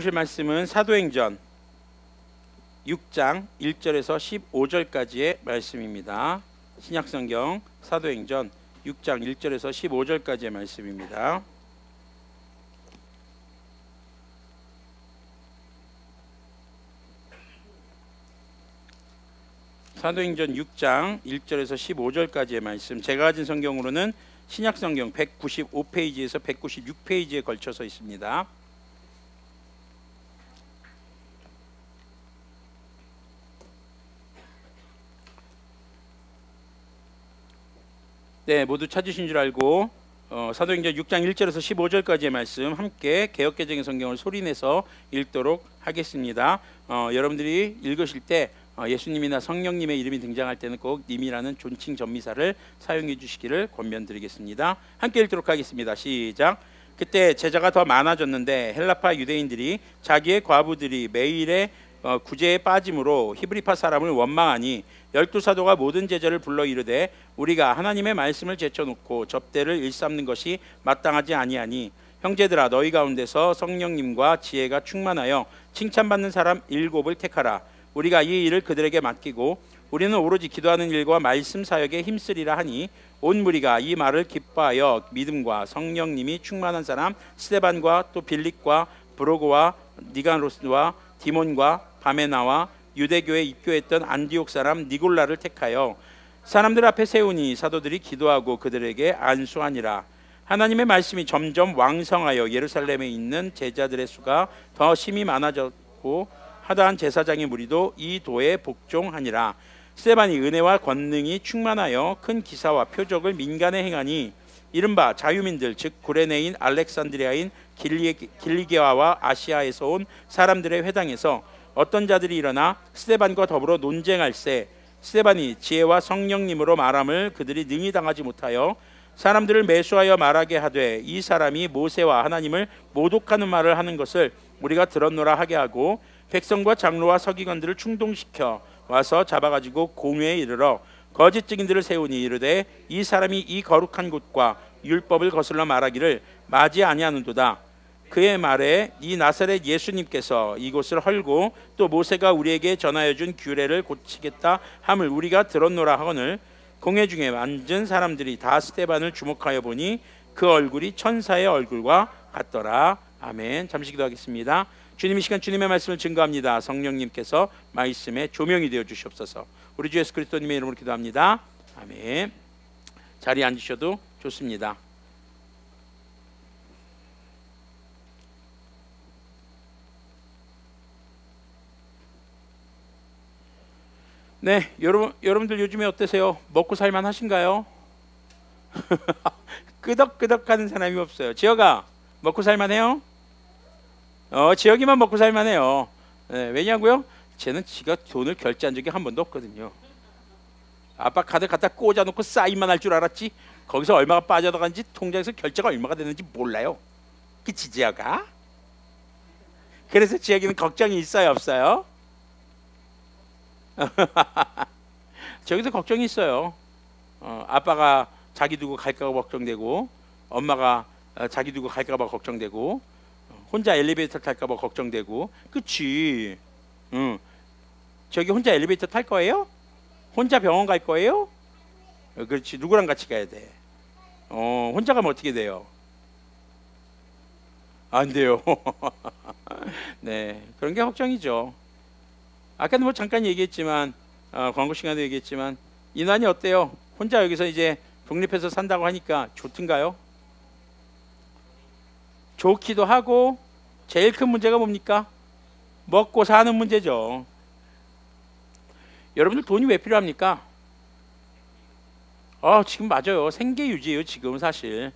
보실 말씀은 사도행전 6장 1절에서 15절까지의 말씀입니다. 신약성경 사도행전 6장 1절에서 15절까지의 말씀입니다. 사도행전 6장 1절에서 15절까지의 말씀, 제가 가진 성경으로는 신약성경 195페이지에서 196페이지에 걸쳐서 있습니다. 네, 모두 찾으신 줄 알고 사도행전 6장 1절에서 15절까지의 말씀 함께 개역개정의 성경을 소리내서 읽도록 하겠습니다. 여러분들이 읽으실 때 예수님이나 성령님의 이름이 등장할 때는 꼭 님이라는 존칭 전미사를 사용해 주시기를 권면드리겠습니다. 함께 읽도록 하겠습니다. 시작. 그때 제자가 더 많아졌는데 헬라파 유대인들이 자기의 과부들이 매일의 구제에 빠짐으로 히브리파 사람을 원망하니 12사도가 모든 제자를 불러 이르되 우리가 하나님의 말씀을 제쳐놓고 접대를 일삼는 것이 마땅하지 아니하니 형제들아 너희 가운데서 성령님과 지혜가 충만하여 칭찬받는 사람 7을 택하라. 우리가 이 일을 그들에게 맡기고 우리는 오로지 기도하는 일과 말씀 사역에 힘쓰리라 하니 온 무리가 이 말을 기뻐하여 믿음과 성령님이 충만한 사람 스데반과 또 빌립과 브로고와 니가노스와 디몬과 바메나와 유대교에 입교했던 안디옥 사람 니골라를 택하여 사람들 앞에 세우니 사도들이 기도하고 그들에게 안수하니라. 하나님의 말씀이 점점 왕성하여 예루살렘에 있는 제자들의 수가 더 심히 많아졌고 하다한 제사장의 무리도 이 도에 복종하니라. 스데반이 은혜와 권능이 충만하여 큰 기사와 표적을 민간에 행하니 이른바 자유민들 즉 구레네인 알렉산드리아인 길리게아와 아시아에서 온 사람들의 회당에서 어떤 자들이 일어나 스데반과 더불어 논쟁할세 스데반이 지혜와 성령님으로 말함을 그들이 능히 당하지 못하여 사람들을 매수하여 말하게 하되 이 사람이 모세와 하나님을 모독하는 말을 하는 것을 우리가 들었노라 하게 하고 백성과 장로와 서기관들을 충동시켜 와서 잡아가지고 공회에 이르러 거짓 증인들을 세우니 이르되 이 사람이 이 거룩한 곳과 율법을 거슬러 말하기를 맞이 아니하는도다. 그의 말에 이 나사렛 예수님께서 이곳을 헐고 또 모세가 우리에게 전하여 준 규례를 고치겠다 함을 우리가 들었노라 하거늘 공회 중에 앉은 사람들이 다 스데반을 주목하여 보니 그 얼굴이 천사의 얼굴과 같더라. 아멘. 잠시 기도하겠습니다. 주님, 이 시간 주님의 말씀을 증거합니다. 성령님께서 말씀에 조명이 되어 주시옵소서. 우리 주 예수 그리스도님의 이름으로 기도합니다. 아멘. 자리에 앉으셔도 좋습니다. 네, 여러분들 요즘에 어떠세요? 먹고 살만 하신가요? 끄덕끄덕하는 사람이 없어요. 지혁아, 먹고 살만해요? 지혁이만 먹고 살만해요. 네, 왜냐고요? 쟤는 지가 돈을 결제한 적이 한 번도 없거든요. 아빠 카드 갖다 꽂아놓고 사인만 할 줄 알았지 거기서 얼마가 빠져나간지 통장에서 결제가 얼마가 되는지 몰라요. 그치 지혁아? 그래서 지혁이는 걱정이 있어요 없어요? 저기도 걱정이 있어요. 아빠가 자기 두고 갈까 봐 걱정되고 엄마가 자기 두고 갈까 봐 걱정되고 혼자 엘리베이터 탈까 봐 걱정되고. 그치? 저기 혼자 엘리베이터 탈 거예요? 혼자 병원 갈 거예요? 그렇지. 누구랑 같이 가야 돼? 혼자 가면 어떻게 돼요? 안 돼요. 네, 그런 게 걱정이죠. 아까도 뭐 잠깐 얘기했지만 광고 시간에 얘기했지만 인환이 어때요? 혼자 여기서 이제 독립해서 산다고 하니까 좋든가요? 좋기도 하고 제일 큰 문제가 뭡니까? 먹고 사는 문제죠. 여러분들 돈이 왜 필요합니까? 지금 맞아요. 생계 유지예요. 지금 사실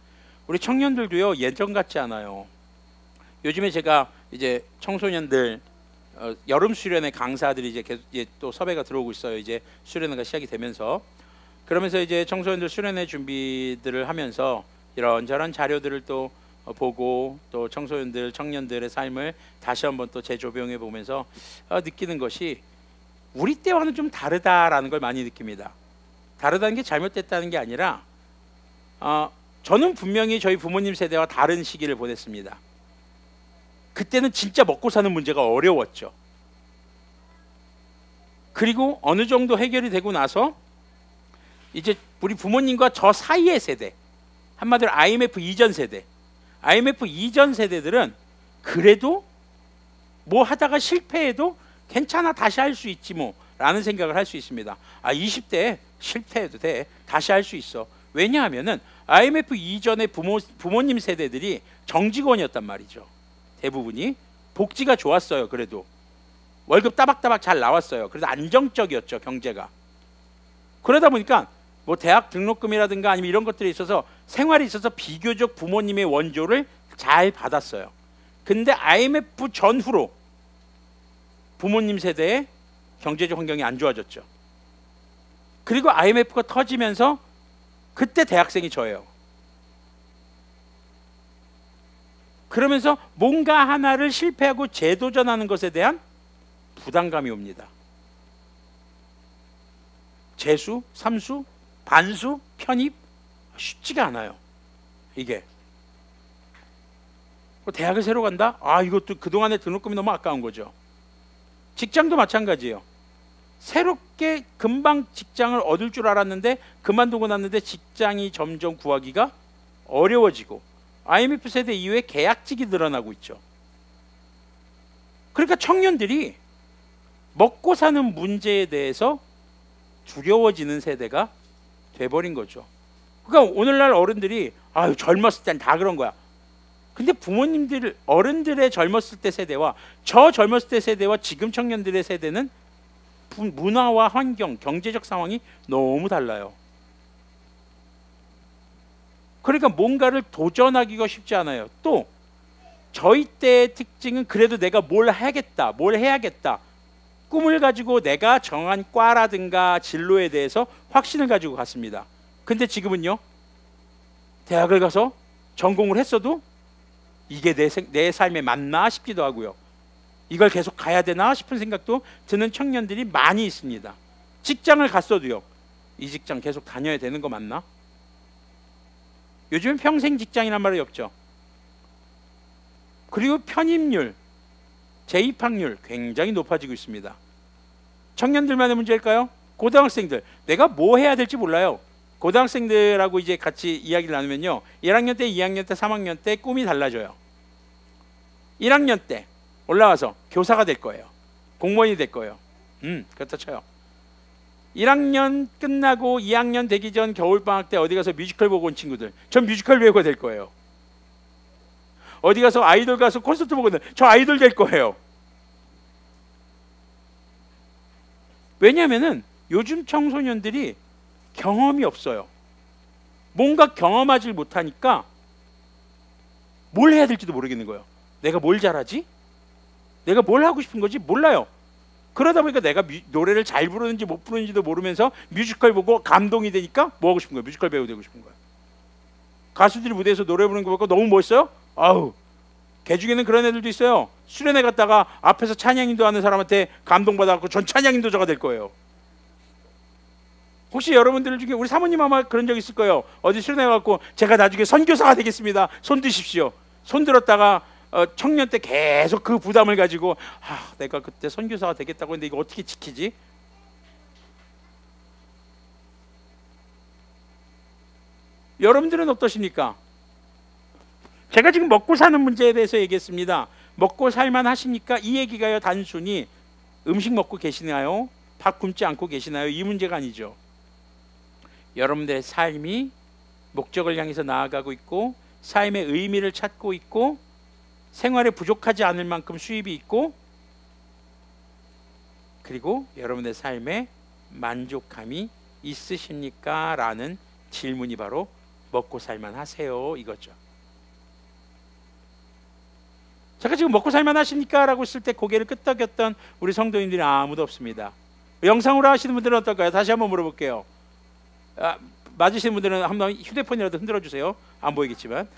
우리 청년들도요 예전 같지 않아요. 요즘에 제가 이제 청소년들 여름 수련회 강사들이 이제 계속 또 섭외가 들어오고 있어요. 이제 수련회가 시작이 되면서 그러면서 이제 청소년들 수련회 준비들을 하면서 이런저런 자료들을 또 보고 또 청소년들 청년들의 삶을 다시 한번 또 재조명해 보면서 느끼는 것이 우리 때와는 좀 다르다라는 걸 많이 느낍니다. 다르다는 게 잘못됐다는 게 아니라 저는 분명히 저희 부모님 세대와 다른 시기를 보냈습니다. 그때는 진짜 먹고 사는 문제가 어려웠죠. 그리고 어느 정도 해결이 되고 나서 이제 우리 부모님과 저 사이의 세대, 한마디로 IMF 이전 세대, IMF 이전 세대들은 그래도 뭐 하다가 실패해도 괜찮아, 다시 할 수 있지 뭐 라는 생각을 할 수 있습니다. 20대에 실패해도 돼, 다시 할 수 있어. 왜냐하면은 IMF 이전의 부모님 세대들이 정직원이었단 말이죠. 대부분이 복지가 좋았어요. 그래도 월급 따박따박 잘 나왔어요. 그래서 안정적이었죠, 경제가. 그러다 보니까 뭐 대학 등록금이라든가 아니면 이런 것들에 있어서 생활에 있어서 비교적 부모님의 원조를 잘 받았어요. 근데 IMF 전후로 부모님 세대의 경제적 환경이 안 좋아졌죠. 그리고 IMF가 터지면서 그때 대학생이 저예요. 그러면서 뭔가 하나를 실패하고 재도전하는 것에 대한 부담감이 옵니다. 재수, 삼수, 반수, 편입 쉽지가 않아요. 이게 대학을 새로 간다? 이것도 그동안의 등록금이 너무 아까운 거죠. 직장도 마찬가지예요. 새롭게 금방 직장을 얻을 줄 알았는데 그만두고 났는데 직장이 점점 구하기가 어려워지고 IMF 세대 이후에 계약직이 늘어나고 있죠. 그러니까 청년들이 먹고 사는 문제에 대해서 두려워지는 세대가 돼버린 거죠. 그러니까 오늘날 어른들이 젊었을 땐 다 그런 거야. 근데 부모님들, 어른들의 젊었을 때 세대와 저 젊었을 때 세대와 지금 청년들의 세대는 문화와 환경, 경제적 상황이 너무 달라요. 그러니까 뭔가를 도전하기가 쉽지 않아요. 또 저희 때의 특징은 그래도 내가 뭘 하겠다, 뭘 해야겠다, 꿈을 가지고 내가 정한 과라든가 진로에 대해서 확신을 가지고 갔습니다. 근데 지금은요, 대학을 가서 전공을 했어도 이게 내 삶에 맞나 싶기도 하고요. 이걸 계속 가야 되나 싶은 생각도 드는 청년들이 많이 있습니다. 직장을 갔어도요, 이 직장 계속 다녀야 되는 거 맞나? 요즘은 평생 직장이란 말이 없죠. 그리고 편입률, 재입학률 굉장히 높아지고 있습니다. 청년들만의 문제일까요? 고등학생들, 내가 뭐 해야 될지 몰라요. 고등학생들하고 이제 같이 이야기를 나누면요, 1학년 때, 2학년 때, 3학년 때 꿈이 달라져요. 1학년 때 올라와서 교사가 될 거예요. 공무원이 될 거예요. 그렇다 쳐요. 1학년 끝나고 2학년 되기 전 겨울방학 때 어디 가서 뮤지컬 보고 온 친구들, 전 뮤지컬 배우가 될 거예요. 어디 가서 아이돌 가서 콘서트 보고 저 아이돌 될 거예요. 왜냐하면은 요즘 청소년들이 경험이 없어요. 뭔가 경험하지 못하니까 뭘 해야 될지도 모르겠는 거예요. 내가 뭘 잘하지? 내가 뭘 하고 싶은 거지? 몰라요. 그러다 보니까 내가 노래를 잘 부르는지 못 부르는지도 모르면서 뮤지컬 보고 감동이 되니까 뭐 하고 싶은 거예요? 뮤지컬 배우 되고 싶은 거예요. 가수들이 무대에서 노래 부르는 거 보고 너무 멋있어요? 걔 중에는 그런 애들도 있어요. 수련회 갔다가 앞에서 찬양인도 하는 사람한테 감동받아갖고 전 찬양인도자가 될 거예요. 혹시 여러분들 중에 우리 사모님 아마 그런 적 있을 거예요. 어디 수련회 가갖고 제가 나중에 선교사가 되겠습니다, 손 드십시오. 손 들었다가 청년 때 계속 그 부담을 가지고 내가 그때 선교사가 되겠다고 했는데 이거 어떻게 지키지? 여러분들은 어떠십니까? 제가 지금 먹고 사는 문제에 대해서 얘기했습니다. 먹고 살만 하십니까? 이 얘기가요, 단순히 음식 먹고 계시나요? 밥 굶지 않고 계시나요? 이 문제가 아니죠. 여러분들의 삶이 목적을 향해서 나아가고 있고 삶의 의미를 찾고 있고 생활에 부족하지 않을 만큼 수입이 있고 그리고 여러분의 삶에 만족감이 있으십니까? 라는 질문이 바로 먹고 살만 하세요 이거죠. 제가 지금 먹고 살만 하십니까? 라고 했을 때 고개를 끄덕였던 우리 성도님들이 아무도 없습니다. 영상으로 하시는 분들은 어떨까요? 다시 한번 물어볼게요. 맞으시는 분들은 한번 휴대폰이라도 흔들어 주세요. 안 보이겠지만.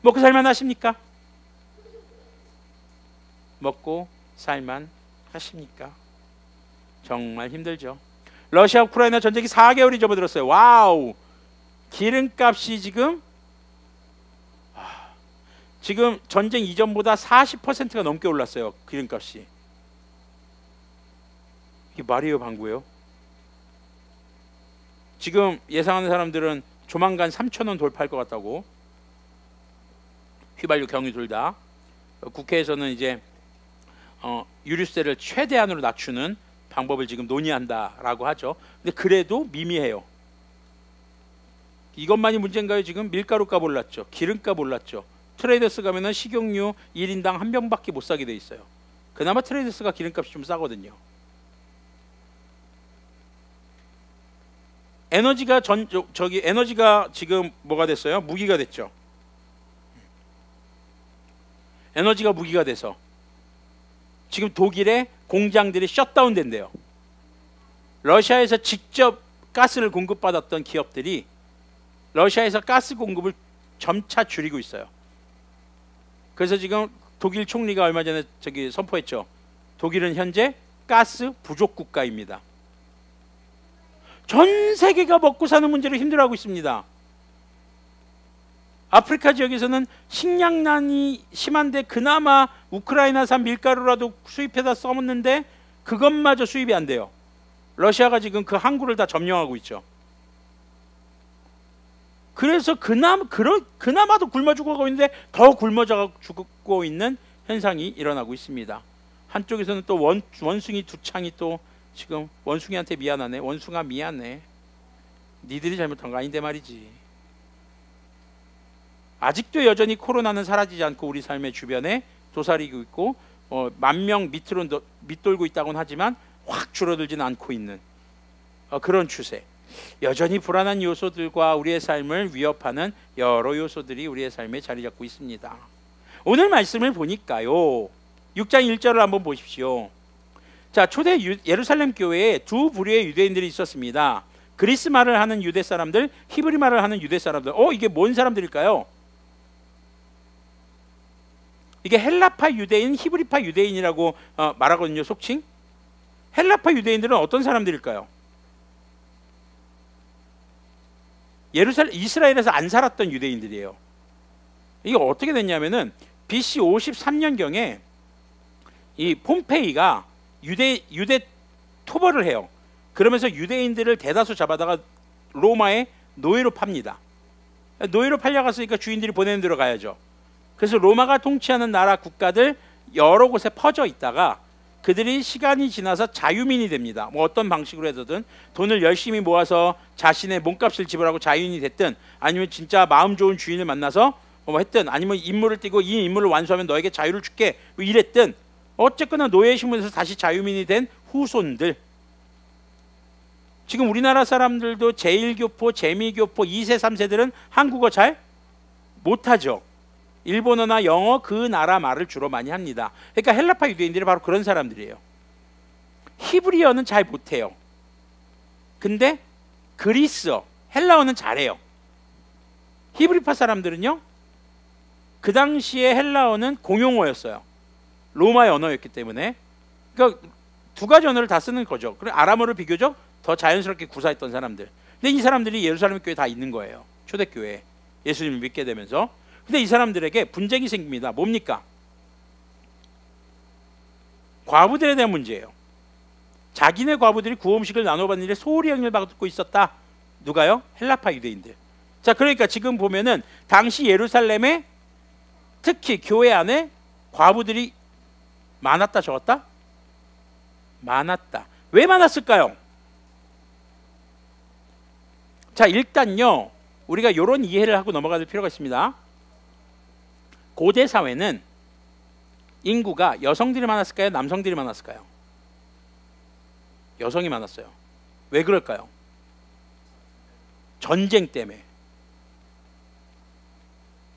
먹고 살만 하십니까? 먹고 살만 하십니까? 정말 힘들죠. 러시아 우크라이나 전쟁이 4개월이 접어들었어요. 와우. 기름값이 지금 지금 전쟁 이전보다 40%가 넘게 올랐어요. 기름값이. 이게 말이에요, 방구예요? 지금 예상하는 사람들은 조만간 3,000원 돌파할 것 같다고. 휘발유, 경유 둘 다. 국회에서는 이제 유류세를 최대한으로 낮추는 방법을 지금 논의한다라고 하죠. 근데 그래도 미미해요. 이것만이 문제인가요? 지금 밀가루값 올랐죠. 기름값 올랐죠. 트레이더스 가면은 식용유 1인당 한 병밖에 못 사게 돼 있어요. 그나마 트레이더스가 기름값이 좀 싸거든요. 에너지가 에너지가 지금 뭐가 됐어요? 무기가 됐죠. 에너지가 무기가 돼서 지금 독일의 공장들이 셧다운 된대요. 러시아에서 직접 가스를 공급받았던 기업들이 러시아에서 가스 공급을 점차 줄이고 있어요. 그래서 지금 독일 총리가 얼마 전에 선포했죠. 독일은 현재 가스 부족 국가입니다. 전 세계가 먹고 사는 문제로 힘들어하고 있습니다. 아프리카 지역에서는 식량난이 심한데 그나마 우크라이나산 밀가루라도 수입해다 써먹는데 그것마저 수입이 안 돼요. 러시아가 지금 그 항구를 다 점령하고 있죠. 그래서 그나마도 굶어 죽어가고 있는데 더 굶어 죽고 있는 현상이 일어나고 있습니다. 한쪽에서는 또 원숭이 두 창이 또 지금 원숭이한테 미안하네. 원숭아 미안해. 니들이 잘못한 거 아닌데 말이지. 아직도 여전히 코로나는 사라지지 않고 우리 삶의 주변에 도사리고 있고 10,000명 밑으로 밑돌고 있다고는 하지만 확 줄어들지는 않고 있는 그런 추세. 여전히 불안한 요소들과 우리의 삶을 위협하는 여러 요소들이 우리의 삶에 자리 잡고 있습니다. 오늘 말씀을 보니까요. 6장 1절을 한번 보십시오. 자, 초대 예루살렘 교회에 두 부류의 유대인들이 있었습니다. 그리스 말을 하는 유대 사람들, 히브리 말을 하는 유대 사람들. 이게 뭔 사람들일까요? 이게 헬라파 유대인, 히브리파 유대인이라고 말하거든요. 속칭. 헬라파 유대인들은 어떤 사람들일까요? 이스라엘에서 안 살았던 유대인들이에요. 이게 어떻게 됐냐면은 BC 53년경에 이 폼페이가 유대 토벌을 해요. 그러면서 유대인들을 대다수 잡아다가 로마에 노예로 팝니다. 노예로 팔려갔으니까 주인들이 보내는 데로 가야죠. 그래서 로마가 통치하는 나라 국가들 여러 곳에 퍼져 있다가 그들이 시간이 지나서 자유민이 됩니다. 뭐 어떤 방식으로 해서든 돈을 열심히 모아서 자신의 몸값을 지불하고 자유인이 됐든 아니면 진짜 마음 좋은 주인을 만나서 뭐 했든 아니면 임무를 띠고 이 임무를 완수하면 너에게 자유를 줄게 뭐 이랬든 어쨌거나 노예 신분에서 다시 자유민이 된 후손들. 지금 우리나라 사람들도 제1교포, 제2교포 2세, 3세들은 한국어 잘 못하죠. 일본어나 영어 그 나라 말을 주로 많이 합니다. 그러니까 헬라파 유대인들이 바로 그런 사람들이에요. 히브리어는 잘 못해요. 근데 그리스어, 헬라어는 잘해요. 히브리파 사람들은요, 그 당시에 헬라어는 공용어였어요. 로마의 언어였기 때문에. 그러니까 두 가지 언어를 다 쓰는 거죠. 그리고 아람어를 비교적 더 자연스럽게 구사했던 사람들. 근데 이 사람들이 예루살렘 교회에 다 있는 거예요. 초대교회에. 예수님을 믿게 되면서. 근데 이 사람들에게 분쟁이 생깁니다. 뭡니까? 과부들에 대한 문제예요. 자기네 과부들이 구호 음식을 나눠받는 일에 소홀히 영향을 받고 있었다. 누가요? 헬라파 유대인들. 자, 그러니까 지금 보면은 당시 예루살렘에 특히 교회 안에 과부들이 많았다 적었다? 많았다. 왜 많았을까요? 자, 일단요, 우리가 이런 이해를 하고 넘어갈 필요가 있습니다. 고대 사회는 인구가 여성들이 많았을까요? 남성들이 많았을까요? 여성이 많았어요. 왜 그럴까요? 전쟁 때문에.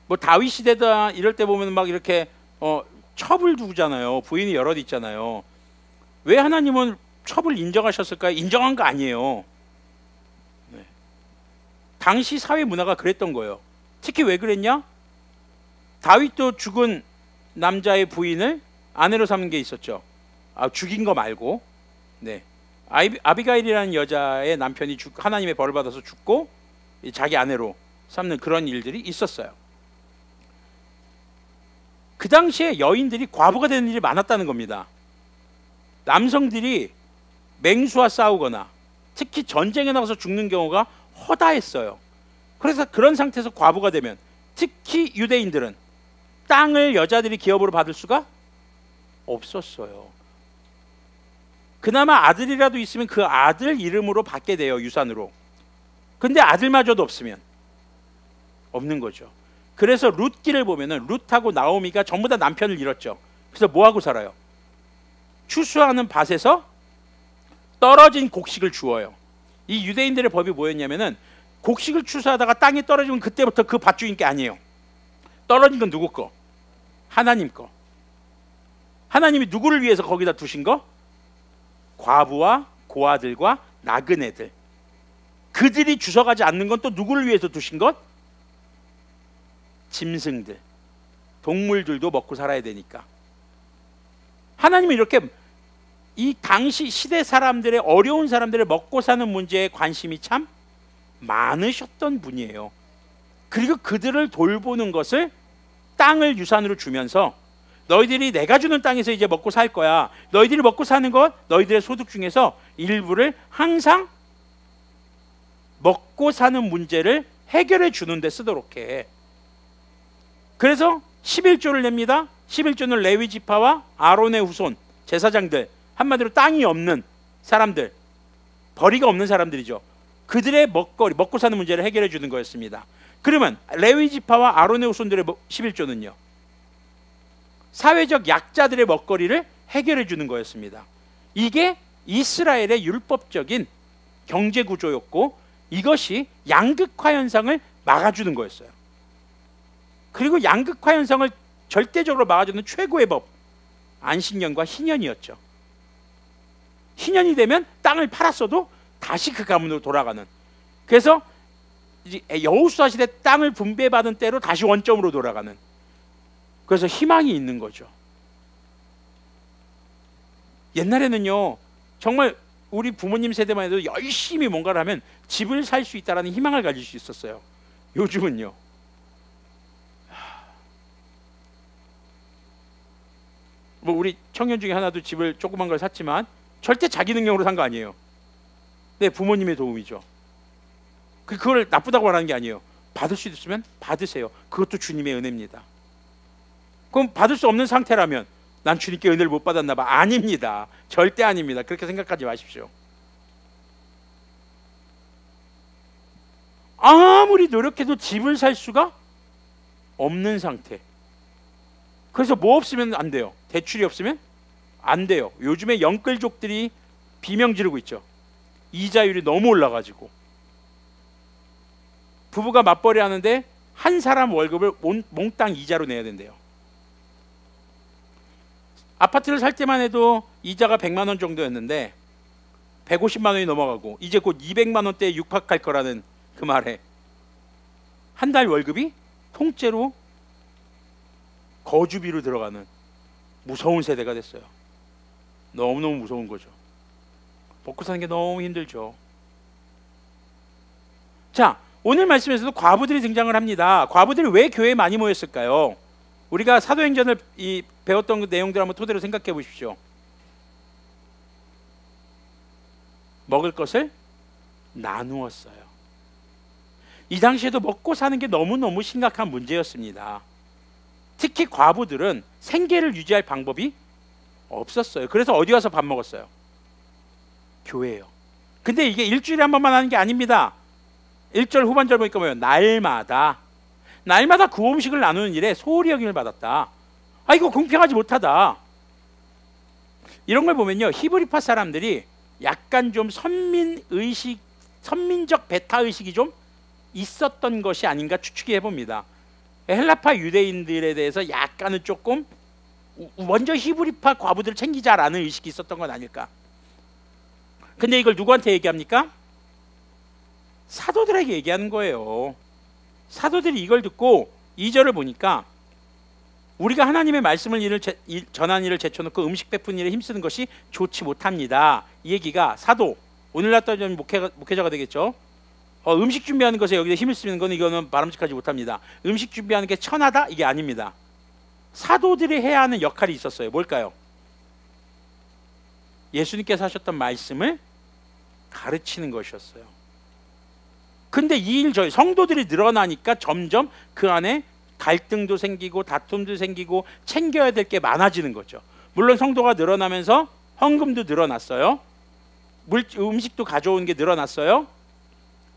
뭐 다윗 시대다 이럴 때 보면 막 이렇게 첩을 두잖아요. 부인이 여럿 있잖아요. 왜 하나님은 첩을 인정하셨을까요? 인정한 거 아니에요. 네. 당시 사회 문화가 그랬던 거예요. 특히 왜 그랬냐? 다윗도 죽은 남자의 부인을 아내로 삼는 게 있었죠. 죽인 거 말고. 네. 아비가일이라는 여자의 남편이 하나님의 벌을 받아서 죽고 자기 아내로 삼는 그런 일들이 있었어요. 그 당시에 여인들이 과부가 되는 일이 많았다는 겁니다. 남성들이 맹수와 싸우거나 특히 전쟁에 나가서 죽는 경우가 허다했어요. 그래서 그런 상태에서 과부가 되면 특히 유대인들은 땅을 여자들이 기업으로 받을 수가 없었어요. 그나마 아들이라도 있으면 그 아들 이름으로 받게 돼요, 유산으로. 근데 아들마저도 없으면 없는 거죠. 그래서 룻기를 보면은 룻하고 나오미가 전부 다 남편을 잃었죠. 그래서 뭐 하고 살아요? 추수하는 밭에서 떨어진 곡식을 주어요. 이 유대인들의 법이 뭐였냐면은 곡식을 추수하다가 땅에 떨어지면 그때부터 그 밭 주인 게 아니에요. 떨어진 건 누구 거? 하나님 거. 하나님이 누구를 위해서 거기다 두신 거? 과부와 고아들과 나그네들. 그들이 주워가지 않는 건 또 누구를 위해서 두신 것? 짐승들, 동물들도 먹고 살아야 되니까. 하나님은 이렇게 이 당시 시대 사람들의, 어려운 사람들의 먹고 사는 문제에 관심이 참 많으셨던 분이에요. 그리고 그들을 돌보는 것을 땅을 유산으로 주면서 너희들이 내가 주는 땅에서 이제 먹고 살 거야. 너희들이 먹고 사는 것, 너희들의 소득 중에서 일부를 항상 먹고 사는 문제를 해결해 주는 데 쓰도록 해. 그래서 11조를 냅니다. 11조는 레위 지파와 아론의 후손, 제사장들, 한마디로 땅이 없는 사람들, 벌이가 없는 사람들이죠. 그들의 먹거리, 먹고 사는 문제를 해결해 주는 거였습니다. 그러면 레위 지파와 아론의 후손들의 11조는요, 사회적 약자들의 먹거리를 해결해 주는 거였습니다. 이게 이스라엘의 율법적인 경제 구조였고, 이것이 양극화 현상을 막아주는 거였어요. 그리고 양극화 현상을 절대적으로 막아주는 최고의 법, 안식년과 희년이었죠. 희년이 되면 땅을 팔았어도 다시 그 가문으로 돌아가는. 그래서 여호수아 시대 땅을 분배받은 때로 다시 원점으로 돌아가는. 그래서 희망이 있는 거죠. 옛날에는요, 정말 우리 부모님 세대만 해도 열심히 뭔가를 하면 집을 살 수 있다는 희망을 가질 수 있었어요. 요즘은요, 뭐 우리 청년 중에 하나도 집을 조그만 걸 샀지만 절대 자기 능력으로 산 거 아니에요. 네, 부모님의 도움이죠. 그걸 나쁘다고 말하는 게 아니에요. 받을 수 있으면 받으세요. 그것도 주님의 은혜입니다. 그럼 받을 수 없는 상태라면 난 주님께 은혜를 못 받았나 봐. 아닙니다. 절대 아닙니다. 그렇게 생각하지 마십시오. 아무리 노력해도 집을 살 수가 없는 상태. 그래서 뭐 없으면 안 돼요? 대출이 없으면 안 돼요. 요즘에 영끌족들이 비명 지르고 있죠. 이자율이 너무 올라가지고 부부가 맞벌이 하는데 한 사람 월급을 몽땅 이자로 내야 된대요. 아파트를 살 때만 해도 이자가 100만 원 정도였는데 150만 원이 넘어가고 이제 곧 200만 원대에 육박할 거라는 그 말에 한 달 월급이 통째로 거주비로 들어가는 무서운 세대가 됐어요. 너무너무 무서운 거죠. 먹고 사는 게 너무 힘들죠. 자, 오늘 말씀에서도 과부들이 등장을 합니다. 과부들이 왜 교회에 많이 모였을까요? 우리가 사도행전을 배웠던 그 내용들 한번 토대로 생각해 보십시오. 먹을 것을 나누었어요. 이 당시에도 먹고 사는 게 너무너무 심각한 문제였습니다. 특히 과부들은 생계를 유지할 방법이 없었어요. 그래서 어디 가서 밥 먹었어요? 교회예요. 근데 이게 일주일에 한 번만 하는 게 아닙니다. 1절 후반절 보니까 뭐예요? 날마다 그 음식을 나누는 일에 소홀히 여김을 받았다. 아, 이거 공평하지 못하다. 이런 걸 보면요, 히브리파 사람들이 약간 좀 선민적 배타 의식이 좀 있었던 것이 아닌가 추측해 봅니다. 헬라파 유대인들에 대해서 약간은 조금 먼저 히브리파 과부들을 챙기자라는 의식이 있었던 건 아닐까. 근데 이걸 누구한테 얘기합니까? 사도들에게 얘기하는 거예요. 사도들이 이걸 듣고 2절을 보니까 우리가 하나님의 말씀을 전하는 일을 제쳐놓고 음식 베푸는 일에 힘쓰는 것이 좋지 못합니다. 이 얘기가 사도, 오늘날 따지면 목회자가 되겠죠. 음식 준비하는 것에 여기서 힘을 쓰는 건 이거는 바람직하지 못합니다. 음식 준비하는 게 천하다? 이게 아닙니다. 사도들이 해야 하는 역할이 있었어요. 뭘까요? 예수님께서 하셨던 말씀을 가르치는 것이었어요. 근데 이 일 저희 성도들이 늘어나니까 점점 그 안에 갈등도 생기고 다툼도 생기고 챙겨야 될 게 많아지는 거죠. 물론 성도가 늘어나면서 헌금도 늘어났어요. 음식도 가져오는 게 늘어났어요.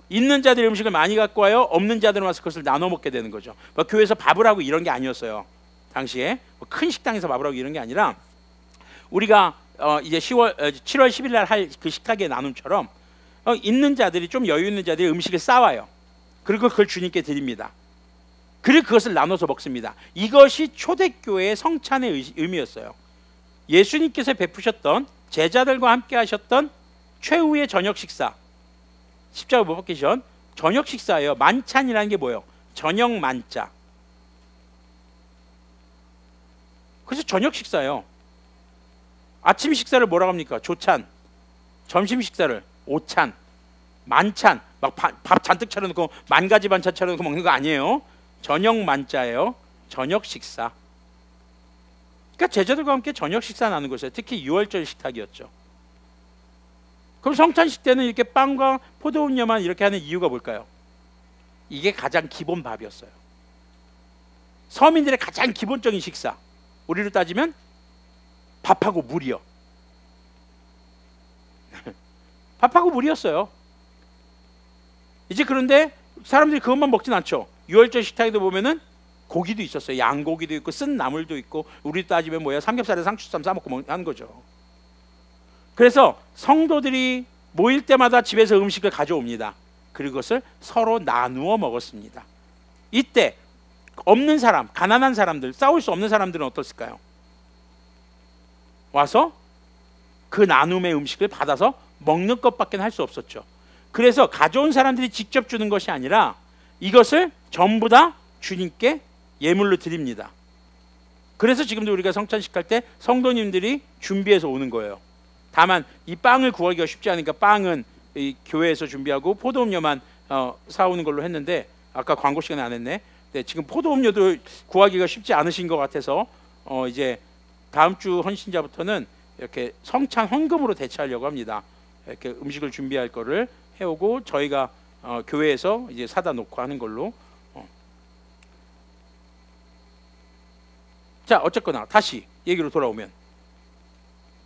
있는 자들이 음식을 많이 갖고 와요. 없는 자들은 와서 그것을 나눠 먹게 되는 거죠. 교회에서 밥을 하고 이런 게 아니었어요. 당시에 큰 식당에서 밥을 하고 이런 게 아니라 우리가 이제 7월 10일 날 할 그 식탁의 나눔처럼 있는 자들이 좀 여유 있는 자들이 음식을 싸와요. 그리고 그걸 주님께 드립니다. 그리고 그것을 나눠서 먹습니다. 이것이 초대교회의 성찬의 의미였어요. 예수님께서 베푸셨던 제자들과 함께 하셨던 최후의 저녁 식사, 십자가 못 박히기 전 저녁 식사예요. 만찬이라는 게 뭐예요? 저녁 만자. 그래서 저녁 식사예요. 아침 식사를 뭐라고 합니까? 조찬. 점심 식사를 오찬. 만찬. 막 밥 잔뜩 차려놓고 만 가지 반찬 차려놓고 먹는 거 아니에요. 저녁 만자예요. 저녁 식사. 그러니까 제자들과 함께 저녁 식사 나누는 것이에요. 특히 6월절 식탁이었죠. 그럼 성찬식 때는 이렇게 빵과 포도음료만 이렇게 하는 이유가 뭘까요? 이게 가장 기본 밥이었어요. 서민들의 가장 기본적인 식사. 우리로 따지면 밥하고 물이요. 밥하고 물이었어요. 이제 그런데 사람들이 그것만 먹진 않죠. 6월절 식탁에도 보면은 고기도 있었어요. 양고기도 있고 쓴 나물도 있고, 우리 따지면 뭐야, 삼겹살에 상추쌈 싸먹고 하는 거죠. 그래서 성도들이 모일 때마다 집에서 음식을 가져옵니다. 그리고 그것을 서로 나누어 먹었습니다. 이때 없는 사람, 가난한 사람들, 싸울 수 없는 사람들은 어떻을까요? 와서 그 나눔의 음식을 받아서 먹는 것밖에 할 수 없었죠. 그래서 가져온 사람들이 직접 주는 것이 아니라 이것을 전부 다 주님께 예물로 드립니다. 그래서 지금도 우리가 성찬식 할 때 성도님들이 준비해서 오는 거예요. 다만 이 빵을 구하기가 쉽지 않으니까 빵은 이 교회에서 준비하고 포도음료만 사오는 걸로 했는데, 아까 광고 시간에 안 했네. 네, 지금 포도음료도 구하기가 쉽지 않으신 것 같아서 이제 다음 주 헌신자부터는 이렇게 성찬 헌금으로 대체하려고 합니다. 이렇게 음식을 준비할 거를 해오고 저희가 교회에서 이제 사다 놓고 하는 걸로. 자, 어쨌거나 다시 얘기로 돌아오면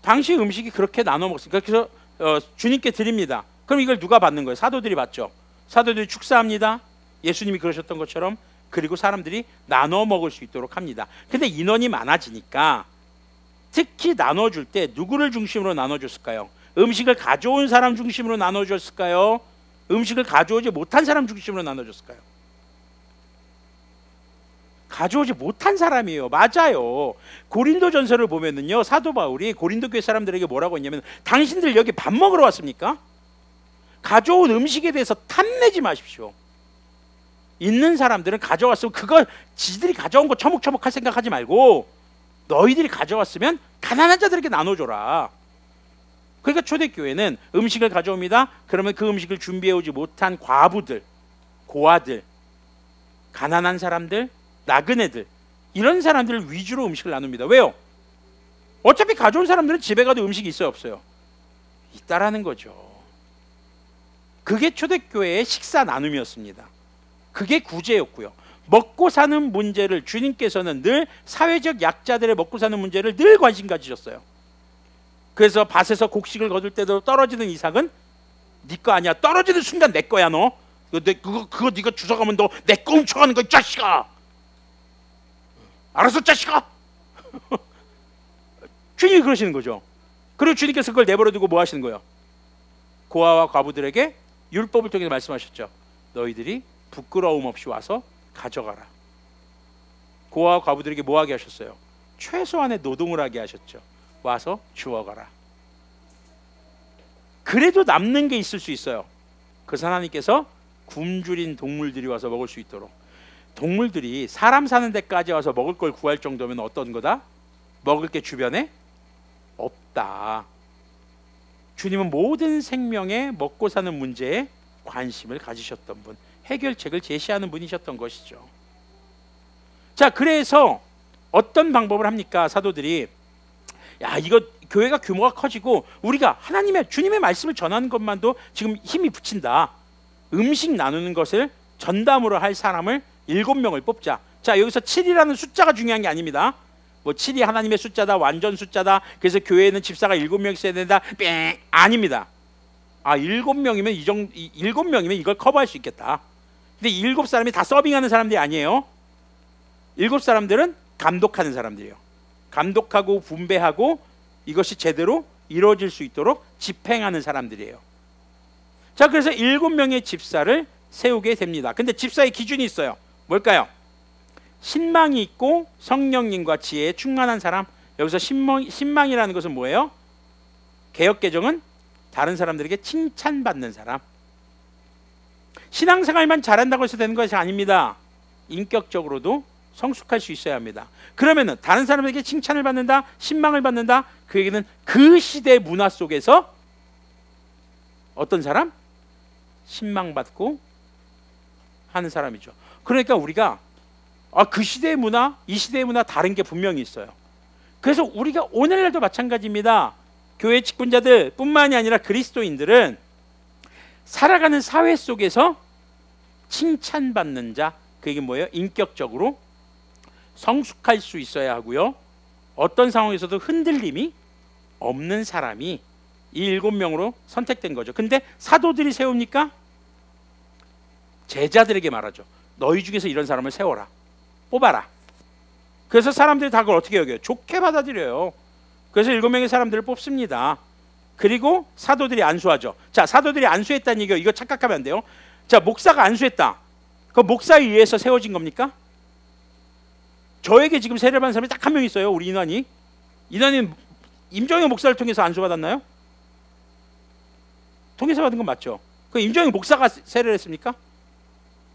당시 음식이 그렇게 나눠 먹습니다. 그래서 주님께 드립니다. 그럼 이걸 누가 받는 거예요? 사도들이 받죠. 사도들이 축사합니다. 예수님이 그러셨던 것처럼. 그리고 사람들이 나눠 먹을 수 있도록 합니다. 근데 인원이 많아지니까 특히 나눠줄 때 누구를 중심으로 나눠줬을까요? 음식을 가져온 사람 중심으로 나눠줬을까요? 음식을 가져오지 못한 사람 중심으로 나눠줬을까요? 가져오지 못한 사람이에요. 맞아요. 고린도전서를 보면은요, 사도 바울이 고린도 교회 사람들에게 뭐라고 했냐면, 당신들 여기 밥 먹으러 왔습니까? 가져온 음식에 대해서 탐내지 마십시오. 있는 사람들은 가져왔으면 그거 지들이 가져온 거 처먹처먹 할 생각하지 말고 너희들이 가져왔으면 가난한 자들에게 나눠줘라. 그러니까 초대교회는 음식을 가져옵니다. 그러면 그 음식을 준비해오지 못한 과부들, 고아들, 가난한 사람들, 나그네들, 이런 사람들 위주로 음식을 나눕니다. 왜요? 어차피 가져온 사람들은 집에 가도 음식이 있어요, 없어요? 있다라는 거죠. 그게 초대교회의 식사 나눔이었습니다. 그게 구제였고요. 먹고 사는 문제를 주님께서는 늘 사회적 약자들의 먹고 사는 문제를 늘 관심 가지셨어요. 그래서 밭에서 곡식을 거둘 때도 떨어지는 이삭은 네 거 아니야. 떨어지는 순간 내 거야. 너 그거 네가 주워가면 너 내 거 훔쳐가는 거야, 이 자식아. 알았어, 자식아. 주님이 그러시는 거죠. 그리고 주님께서 그걸 내버려두고 뭐 하시는 거예요? 고아와 과부들에게 율법을 통해서 말씀하셨죠. 너희들이 부끄러움 없이 와서 가져가라. 고아와 과부들에게 뭐 하게 하셨어요? 최소한의 노동을 하게 하셨죠. 와서 주워가라. 그래도 남는 게 있을 수 있어요. 그래서 하나님께서 굶주린 동물들이 와서 먹을 수 있도록. 동물들이 사람 사는 데까지 와서 먹을 걸 구할 정도면 어떤 거다? 먹을 게 주변에 없다. 주님은 모든 생명의 먹고 사는 문제에 관심을 가지셨던 분, 해결책을 제시하는 분이셨던 것이죠. 자, 그래서 어떤 방법을 합니까? 사도들이 야, 이거 교회가 규모가 커지고 우리가 하나님의 주님의 말씀을 전하는 것만도 지금 힘이 붙인다. 음식 나누는 것을 전담으로 할 사람을 7명을 뽑자. 자, 여기서 7이라는 숫자가 중요한 게 아닙니다. 뭐 7이 하나님의 숫자다, 완전 숫자다. 그래서 교회에는 집사가 7명 있어야 된다. 뺑 아닙니다. 아, 7명이면 7명이면 이걸 커버할 수 있겠다. 근데 7사람이 다 서빙하는 사람들이 아니에요. 7사람들은 감독하는 사람들이에요. 감독하고 분배하고 이것이 제대로 이루어질 수 있도록 집행하는 사람들이에요. 자, 그래서 7명의 집사를 세우게 됩니다. 근데 집사의 기준이 있어요. 뭘까요? 신망이 있고 성령님과 지혜에 충만한 사람. 여기서 신망이라는 것은 뭐예요? 개역개정은 다른 사람들에게 칭찬받는 사람. 신앙생활만 잘한다고 해서 되는 것이 아닙니다. 인격적으로도 성숙할 수 있어야 합니다. 그러면은 다른 사람에게 칭찬을 받는다, 신망을 받는다. 그 얘기는 그 시대 문화 속에서 어떤 사람? 신망받고 하는 사람이죠. 그러니까 우리가 그 시대의 문화, 이 시대의 문화 다른 게 분명히 있어요. 그래서 우리가 오늘날도 마찬가지입니다. 교회 직분자들 뿐만이 아니라 그리스도인들은 살아가는 사회 속에서 칭찬받는 자, 그게 뭐예요? 인격적으로 성숙할 수 있어야 하고요. 어떤 상황에서도 흔들림이 없는 사람이 이 7명으로 선택된 거죠. 근데 사도들이 세웁니까? 제자들에게 말하죠. 너희 중에서 이런 사람을 세워라. 뽑아라. 그래서 사람들이 다 그걸 어떻게 여겨요? 좋게 받아들여요. 그래서 7명의 사람들을 뽑습니다. 그리고 사도들이 안수하죠. 자, 사도들이 안수했다는 얘기가 이거 착각하면 안 돼요. 자, 목사가 안수했다. 그 목사에 의해서 세워진 겁니까? 저에게 지금 세례 받은 사람이 딱 한 명 있어요. 우리 인환이. 인환이 임정영 목사를 통해서 안수받았나요? 통해서 받은 건 맞죠. 그 임정영 목사가 세례를 했습니까?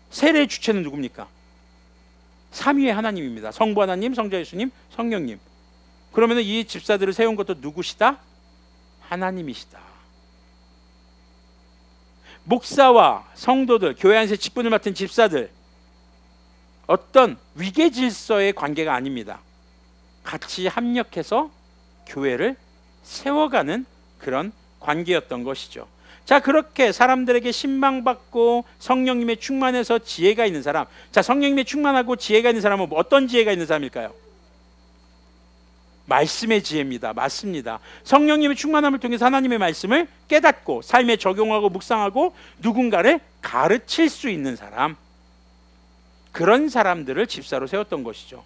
세례의 주체는 누굽니까? 삼위의 하나님입니다. 성부 하나님, 성자 예수님, 성령님. 그러면 이 집사들을 세운 것도 누구시다? 하나님이시다. 목사와 성도들, 교회 안에서 직분을 맡은 집사들, 어떤 위계 질서의 관계가 아닙니다. 같이 합력해서 교회를 세워가는 그런 관계였던 것이죠. 자, 그렇게 사람들에게 신망받고 성령님의 충만해서 지혜가 있는 사람. 자, 성령님의 충만하고 지혜가 있는 사람은 어떤 지혜가 있는 사람일까요? 말씀의 지혜입니다. 맞습니다. 성령님의 충만함을 통해서 하나님의 말씀을 깨닫고 삶에 적용하고 묵상하고 누군가를 가르칠 수 있는 사람. 그런 사람들을 집사로 세웠던 것이죠.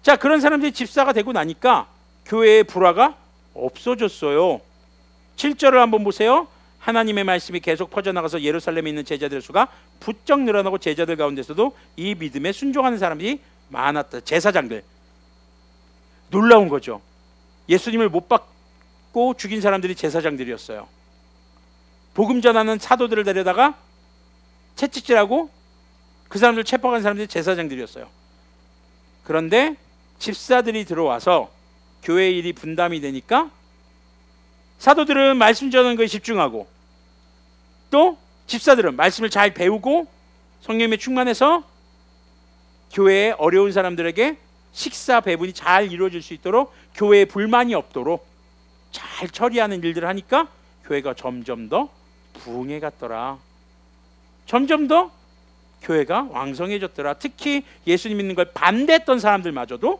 자, 그런 사람들이 집사가 되고 나니까 교회의 불화가 없어졌어요. 7절을 한번 보세요. 하나님의 말씀이 계속 퍼져나가서 예루살렘에 있는 제자들의 수가 부쩍 늘어나고 제자들 가운데서도 이 믿음에 순종하는 사람들이 많았다. 제사장들. 놀라운 거죠. 예수님을 못 받고 죽인 사람들이 제사장들이었어요. 복음 전하는 사도들을 데려다가 채찍질하고 그 사람들 체포한 사람들이 제사장들이었어요. 그런데 집사들이 들어와서 교회 일이 분담이 되니까 사도들은 말씀 전하는 것에 집중하고 또 집사들은 말씀을 잘 배우고 성령님에 충만해서 교회에 어려운 사람들에게 식사 배분이 잘 이루어질 수 있도록 교회에 불만이 없도록 잘 처리하는 일들을 하니까 교회가 점점 더 부흥해 갔더라. 점점 더 교회가 왕성해졌더라. 특히 예수님 믿는 걸 반대했던 사람들마저도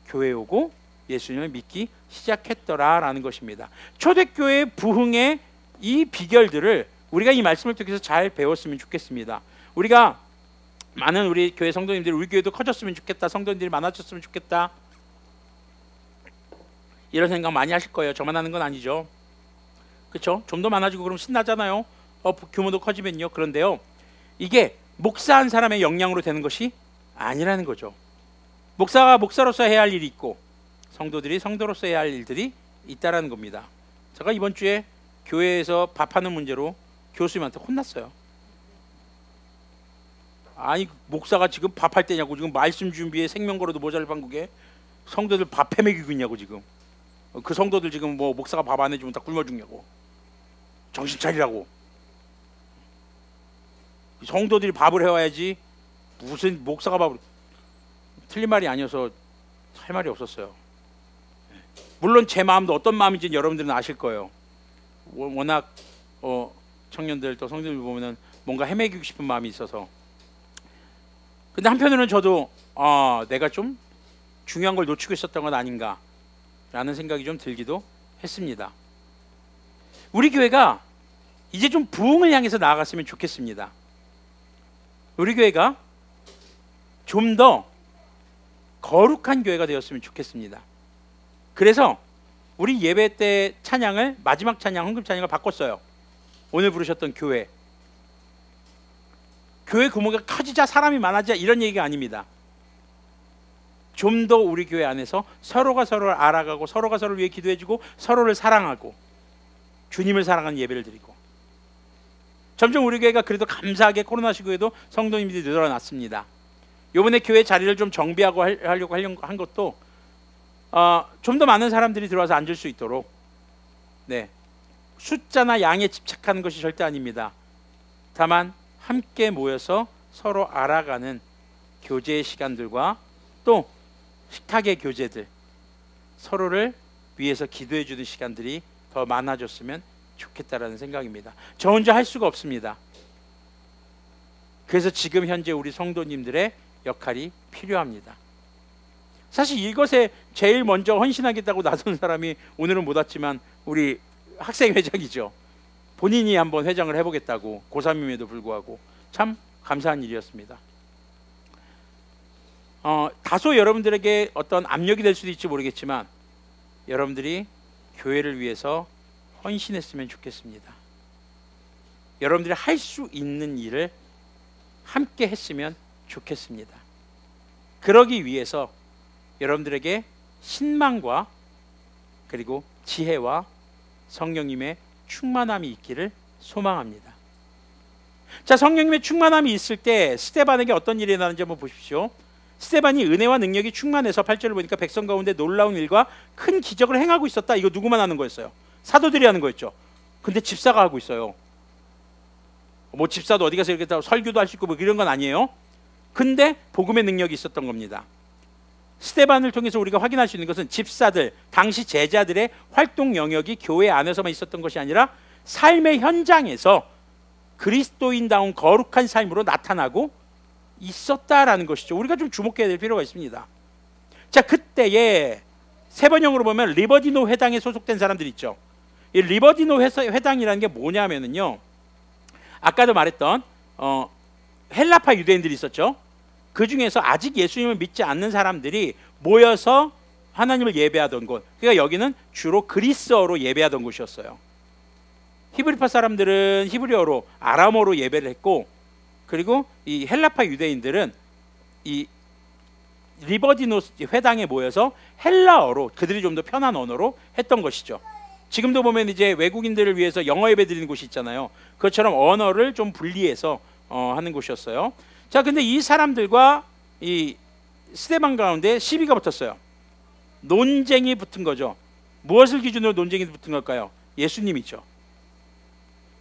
교회에 오고 예수님을 믿기 시작했더라라는 것입니다. 초대교회의 부흥의 이 비결들을 우리가 이 말씀을 통해서 잘 배웠으면 좋겠습니다. 우리가 많은 우리 교회 성도님들이 우리 교회도 커졌으면 좋겠다. 성도님들이 많아졌으면 좋겠다. 이런 생각 많이 하실 거예요. 저만 하는 건 아니죠. 그렇죠? 좀 더 많아지고 그러면 신나잖아요. 규모도 커지면요. 그런데요. 이게 목사 한 사람의 역량으로 되는 것이 아니라는 거죠. 목사가 목사로서 해야 할 일이 있고 성도들이 성도로서 해야 할 일들이 있다라는 겁니다. 제가 이번 주에 교회에서 밥하는 문제로 교수님한테 혼났어요. 아니, 목사가 지금 밥할 때냐고, 지금 말씀 준비에 생명 걸어도 모자랄 판국에 성도들 밥 해먹이고 있냐고. 지금 그 성도들 지금 뭐 목사가 밥 안 해주면 다 굶어 죽냐고. 정신 차리라고. 성도들이 밥을 해와야지 무슨 목사가 밥을. 틀린 말이 아니어서 할 말이 없었어요. 물론 제 마음도 어떤 마음인지 여러분들은 아실 거예요. 워낙 청년들 또 성도들 보면은 뭔가 헤매기고 싶은 마음이 있어서. 근데 한편으로는 저도 내가 좀 중요한 걸 놓치고 있었던 건 아닌가 라는 생각이 좀 들기도 했습니다. 우리 교회가 이제 좀 부흥을 향해서 나아갔으면 좋겠습니다. 우리 교회가 좀 더 거룩한 교회가 되었으면 좋겠습니다. 그래서 우리 예배 때 찬양을 마지막 찬양, 헌금 찬양을 바꿨어요. 오늘 부르셨던 교회 규모가 커지자 사람이 많아지자 이런 얘기가 아닙니다. 좀 더 우리 교회 안에서 서로가 서로를 알아가고 서로가 서로를 위해 기도해주고 서로를 사랑하고 주님을 사랑하는 예배를 드리고, 점점 우리 교회가 그래도 감사하게 코로나 시국에도 성도님들이 늘어났습니다. 이번에 교회 자리를 좀 정비하고 하려고 한 것도 좀 더 많은 사람들이 들어와서 앉을 수 있도록, 숫자나 양에 집착하는 것이 절대 아닙니다. 다만 함께 모여서 서로 알아가는 교제의 시간들과 또 식탁의 교제들, 서로를 위해서 기도해 주는 시간들이 더 많아졌으면 좋겠다라는 생각입니다. 저 혼자 할 수가 없습니다. 그래서 지금 현재 우리 성도님들의 역할이 필요합니다. 사실 이것에 제일 먼저 헌신하겠다고 나선 사람이 오늘은 못 왔지만 우리 학생회장이죠. 본인이 한번 회장을 해보겠다고, 고3임에도 불구하고 참 감사한 일이었습니다. 다소 여러분들에게 어떤 압력이 될 수도 있지 모르겠지만 여러분들이 교회를 위해서 헌신했으면 좋겠습니다. 여러분들이 할 수 있는 일을 함께 했으면 좋겠습니다. 그러기 위해서 여러분들에게 신망과 그리고 지혜와 성령님의 충만함이 있기를 소망합니다. 자, 성령님의 충만함이 있을 때 스데반에게 어떤 일이 일어나는지 한번 보십시오. 스데반이 은혜와 능력이 충만해서 8절을 보니까 백성 가운데 놀라운 일과 큰 기적을 행하고 있었다. 이거 누구만 하는 거였어요? 사도들이 하는 거였죠. 근데 집사가 하고 있어요. 뭐 집사도 어디 가서 이렇게 설교도 할 수 있고 뭐 이런 건 아니에요. 근데 복음의 능력이 있었던 겁니다. 스데반을 통해서 우리가 확인할 수 있는 것은 집사들, 당시 제자들의 활동 영역이 교회 안에서만 있었던 것이 아니라 삶의 현장에서 그리스도인다운 거룩한 삶으로 나타나고 있었다라는 것이죠. 우리가 좀 주목해야 될 필요가 있습니다. 자, 그때에 세 번역으로 보면 리버디노 회당에 소속된 사람들 있죠. 이 리버디노 회당이라는 게 뭐냐면은요, 아까도 말했던 헬라파 유대인들이 있었죠. 그 중에서 아직 예수님을 믿지 않는 사람들이 모여서 하나님을 예배하던 곳, 그러니까 여기는 주로 그리스어로 예배하던 곳이었어요. 히브리파 사람들은 히브리어로, 아람어로 예배를 했고, 그리고 이 헬라파 유대인들은 이 리버디노 회당에 모여서 헬라어로, 그들이 좀 더 편한 언어로 했던 것이죠. 지금도 보면 이제 외국인들을 위해서 영어 예배 드리는 곳이 있잖아요. 그것처럼 언어를 좀 분리해서 하는 곳이었어요. 자, 근데 이 사람들과 이 스데반 가운데 시비가 붙었어요. 논쟁이 붙은 거죠. 무엇을 기준으로 논쟁이 붙은 걸까요? 예수님이죠.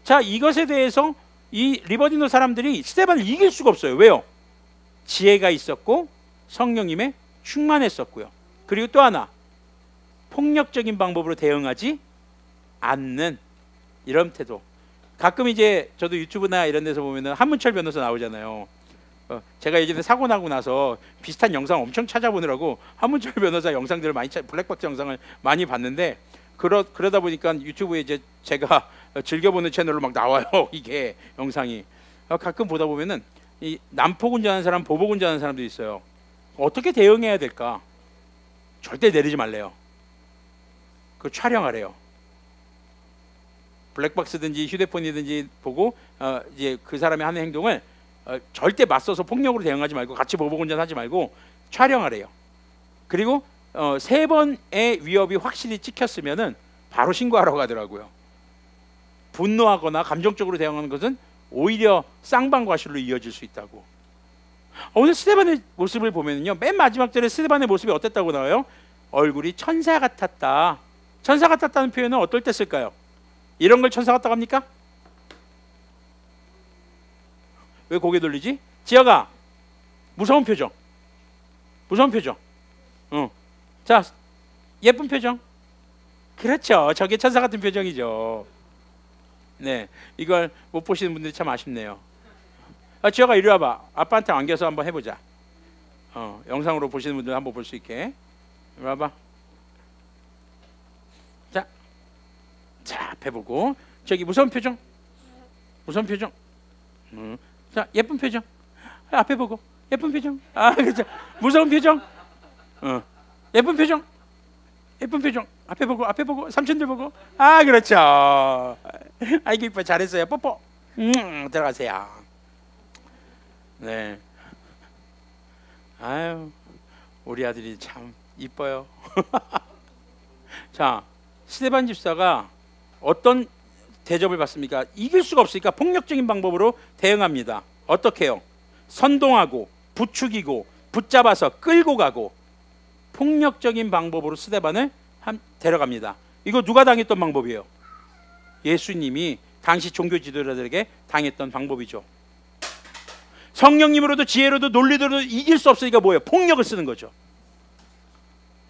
자, 이것에 대해서 이 리버디노 사람들이 스데반을 이길 수가 없어요. 왜요? 지혜가 있었고 성령님의 충만했었고요. 그리고 또 하나, 폭력적인 방법으로 대응하지 않는 이런 태도. 가끔 이제 저도 유튜브나 이런 데서 보면은 한문철 변호사 나오잖아요. 제가 예전에 사고 나고 나서 비슷한 영상 엄청 찾아보느라고 한문철 변호사 영상들을 많이 블랙박스 영상을 많이 봤는데, 그러다 보니까 유튜브에 이제 제가 즐겨보는 채널로 막 나와요. 이게 영상이 가끔 보다 보면은 이 난폭 운전하는 사람, 보복 운전하는 사람도 있어요. 어떻게 대응해야 될까? 절대 내리지 말래요. 그거 촬영하래요. 블랙박스든지 휴대폰이든지 보고 이제 그 사람이 하는 행동을 절대 맞서서 폭력으로 대응하지 말고, 같이 보복 운전하지 말고 촬영하래요. 그리고 3번의 위협이 확실히 찍혔으면은 바로 신고하라고 하더라고요. 분노하거나 감정적으로 대응하는 것은 오히려 쌍방과실로 이어질 수 있다고. 오늘 스데반의 모습을 보면요, 맨 마지막 절에 스데반의 모습이 어땠다고 나와요? 얼굴이 천사 같았다. 천사 같았다는 표현은 어떨 때 쓸까요? 이런 걸 천사 같다고 합니까? 왜 고개 돌리지? 지아가 무서운 표정. 무서운 표정. 자, 예쁜 표정. 그렇죠. 저게 천사 같은 표정이죠. 네, 이걸 못 보시는 분들이 참 아쉽네요. 지혁아 이리 와봐. 아빠한테 안겨서 한번 해보자. 영상으로 보시는 분들 한번 볼 수 있게. 이리 와봐. 자, 앞에 보고. 저기 무서운 표정. 무서운 표정. 자, 예쁜 표정. 앞에 보고. 예쁜 표정. 그렇죠. 무서운 표정. 예쁜 표정. 예쁜 표정. 앞에 보고, 앞에 보고, 삼촌들 보고. 그렇죠. 아이고 이뻐, 잘했어요. 뽀뽀. 들어가세요. 네. 아유, 우리 아들이 참 이뻐요. 자, 스데반 집사가 어떤 대접을 받습니까? 이길 수가 없으니까 폭력적인 방법으로 대응합니다. 어떻게 해요? 선동하고 부추기고 붙잡아서 끌고 가고 폭력적인 방법으로 스데반을 데려갑니다. 이거 누가 당했던 방법이에요? 예수님이 당시 종교 지도자들에게 당했던 방법이죠. 성령님으로도 지혜로도 논리로도 이길 수 없으니까 뭐예요? 폭력을 쓰는 거죠.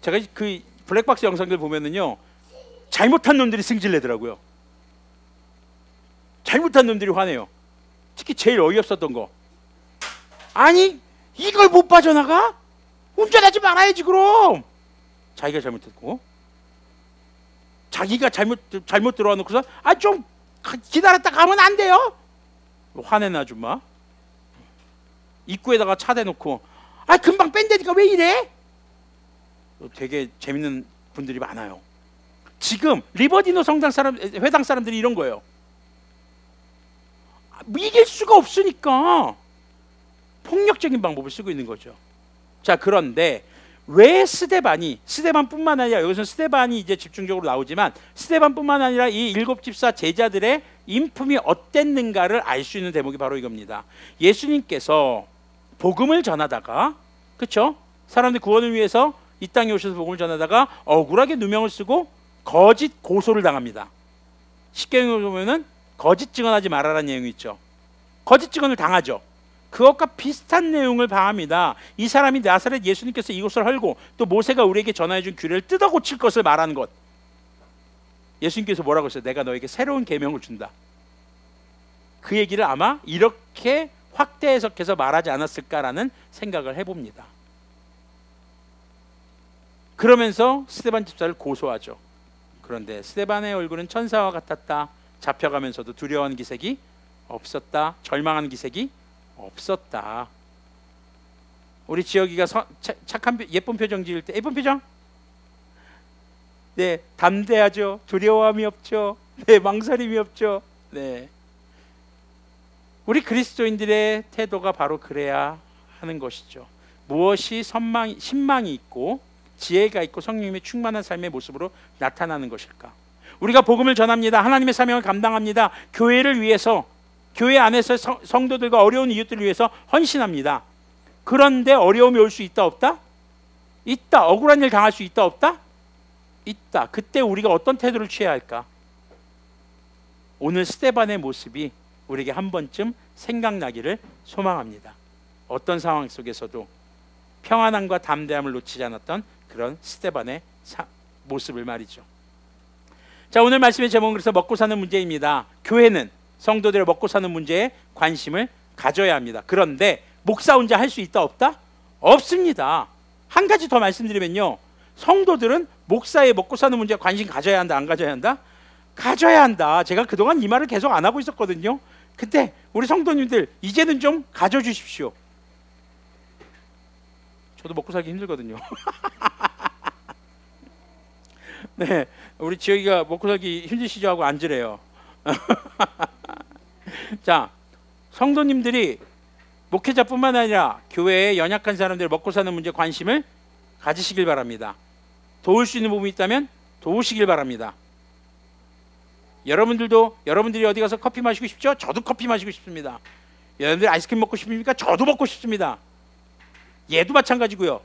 제가 그 블랙박스 영상들 보면은요, 잘못한 놈들이 승질내더라고요. 잘못한 놈들이 화내요. 특히 제일 어이없었던 거, 아니 이걸 못 빠져나가? 운전하지 말아야지 그럼. 자기가 잘못했고, 자기가 잘못 들어와 놓고서 좀 기다렸다 가면 안 돼요? 화내는 아줌마. 입구에다가 차 대놓고 금방 뺀다니까 왜 이래? 되게 재밌는 분들이 많아요. 지금 리버디노 회당 사람들이 이런 거예요. 이길 수가 없으니까 폭력적인 방법을 쓰고 있는 거죠. 자, 그런데 왜 스데반뿐만 아니라, 여기서 스데반이 이제 집중적으로 나오지만 스데반뿐만 아니라 이 7 집사 제자들의 인품이 어땠는가를 알 수 있는 대목이 바로 이겁니다. 예수님께서 복음을 전하다가, 그렇죠? 사람들 구원을 위해서 이 땅에 오셔서 복음을 전하다가 억울하게 누명을 쓰고 거짓 고소를 당합니다. 십계명을 보면은 거짓 증언하지 말아라는 내용이 있죠. 거짓 증언을 당하죠. 그것과 비슷한 내용을 방합니다. 이 사람이 나사렛 예수님께서 이곳을 헐고 또 모세가 우리에게 전하여 준 규례를 뜯어 고칠 것을 말하는 것. 예수님께서 뭐라고 했어요? 내가 너에게 새로운 계명을 준다. 그 얘기를 아마 이렇게 확대 해석해서 말하지 않았을까라는 생각을 해봅니다. 그러면서 스데반 집사를 고소하죠. 그런데 스데반의 얼굴은 천사와 같았다. 잡혀가면서도 두려워하는 기색이 없었다. 절망하는 기색이 없었다. 우리 지혁이가 착한 예쁜 표정 지을 때, 예쁜 표정? 네, 담대하죠. 두려움이 없죠. 네, 망설임이 없죠. 네, 우리 그리스도인들의 태도가 바로 그래야 하는 것이죠. 무엇이 신망이 있고 지혜가 있고 성령님의 충만한 삶의 모습으로 나타나는 것일까? 우리가 복음을 전합니다. 하나님의 사명을 감당합니다. 교회를 위해서, 교회 안에서 성도들과 어려운 이웃들을 위해서 헌신합니다. 그런데 어려움이 올 수 있다 없다? 있다. 억울한 일 당할 수 있다 없다? 있다. 그때 우리가 어떤 태도를 취해야 할까? 오늘 스데반의 모습이 우리에게 한 번쯤 생각나기를 소망합니다. 어떤 상황 속에서도 평안함과 담대함을 놓치지 않았던 그런 스데반의 모습을 말이죠. 자, 오늘 말씀의 제목은 그래서 먹고 사는 문제입니다. 교회는 성도들의 먹고 사는 문제에 관심을 가져야 합니다. 그런데 목사 혼자 할 수 있다 없다? 없습니다. 한 가지 더 말씀드리면요, 성도들은 목사의 먹고 사는 문제에 관심 가져야 한다, 안 가져야 한다? 가져야 한다. 제가 그동안 이 말을 계속 안 하고 있었거든요. 근데 우리 성도님들 이제는 좀 가져주십시오. 저도 먹고 살기 힘들거든요. 네, 우리 지혁이가 먹고 살기 힘드시죠 하고 앉으래요. 자, 성도님들이 목회자뿐만 아니라 교회에 연약한 사람들 먹고 사는 문제에 관심을 가지시길 바랍니다. 도울 수 있는 부분이 있다면 도우시길 바랍니다. 여러분들이 어디 가서 커피 마시고 싶죠? 저도 커피 마시고 싶습니다. 여러분들 아이스크림 먹고 싶습니까? 저도 먹고 싶습니다. 얘도 마찬가지고요.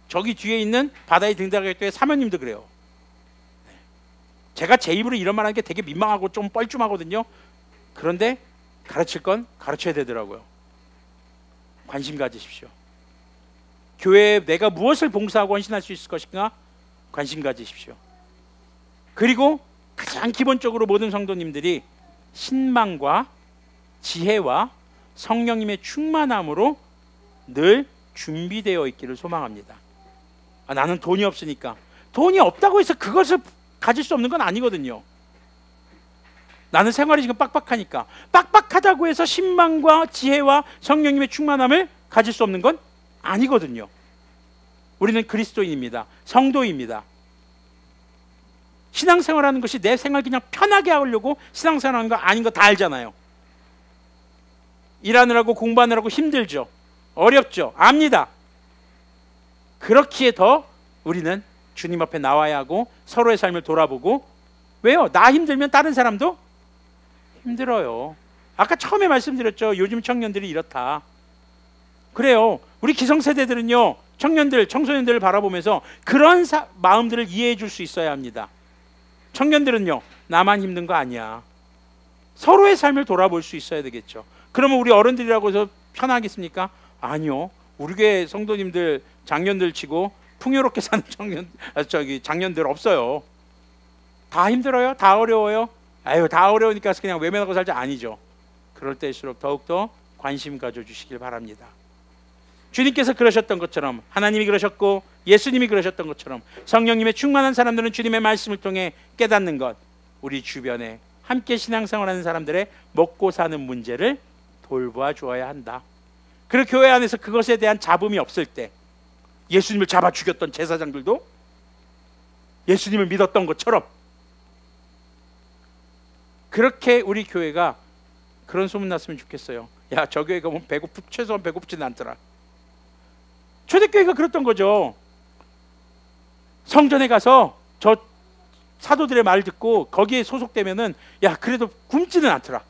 저기 뒤에 있는 바다의 등대교회 사모님도 그래요. 제가 제 입으로 이런 말 하는 게 되게 민망하고 좀 뻘쭘하거든요. 그런데 가르칠 건 가르쳐야 되더라고요. 관심 가지십시오. 교회에 내가 무엇을 봉사하고 헌신할 수 있을 것인가 관심 가지십시오. 그리고 가장 기본적으로 모든 성도님들이 신망과 지혜와 성령님의 충만함으로 늘 준비되어 있기를 소망합니다. 나는 돈이 없으니까. 돈이 없다고 해서 그것을 가질 수 없는 건 아니거든요. 나는 생활이 지금 빡빡하니까. 빡빡하다고 해서 신망과 지혜와 성령님의 충만함을 가질 수 없는 건 아니거든요. 우리는 그리스도인입니다. 성도입니다. 신앙생활하는 것이 내 생활 그냥 편하게 하려고 신앙생활하는 거 아닌 거 다 알잖아요. 일하느라고 공부하느라고 힘들죠. 어렵죠. 압니다. 그렇기에 더 우리는 주님 앞에 나와야 하고 서로의 삶을 돌아보고, 왜요? 나 힘들면 다른 사람도 힘들어요. 아까 처음에 말씀드렸죠. 요즘 청년들이 이렇다. 그래요. 우리 기성세대들은요, 청년들, 청소년들을 바라보면서 그런 마음들을 이해해 줄 수 있어야 합니다. 청년들은요, 나만 힘든 거 아니야. 서로의 삶을 돌아볼 수 있어야 되겠죠. 그러면 우리 어른들이라고 해서 편하겠습니까? 아니요. 우리 교회 성도님들, 장년들 치고 풍요롭게 사는 장년들 없어요. 다 힘들어요? 다 어려워요? 아유, 다 어려우니까 그냥 외면하고 살자. 아니죠. 그럴 때일수록 더욱더 관심 가져주시길 바랍니다. 주님께서 그러셨던 것처럼, 하나님이 그러셨고 예수님이 그러셨던 것처럼 성령님의 충만한 사람들은 주님의 말씀을 통해 깨닫는 것, 우리 주변에 함께 신앙생활하는 사람들의 먹고 사는 문제를 돌보아 주어야 한다. 그리고 교회 안에서 그것에 대한 잡음이 없을 때, 예수님을 잡아 죽였던 제사장들도 예수님을 믿었던 것처럼, 그렇게 우리 교회가 그런 소문 났으면 좋겠어요. 야, 저 교회 가면 최소한 배고프지는 않더라. 초대교회가 그랬던 거죠. 성전에 가서 저 사도들의 말 듣고 거기에 소속되면은, 야, 그래도 굶지는 않더라.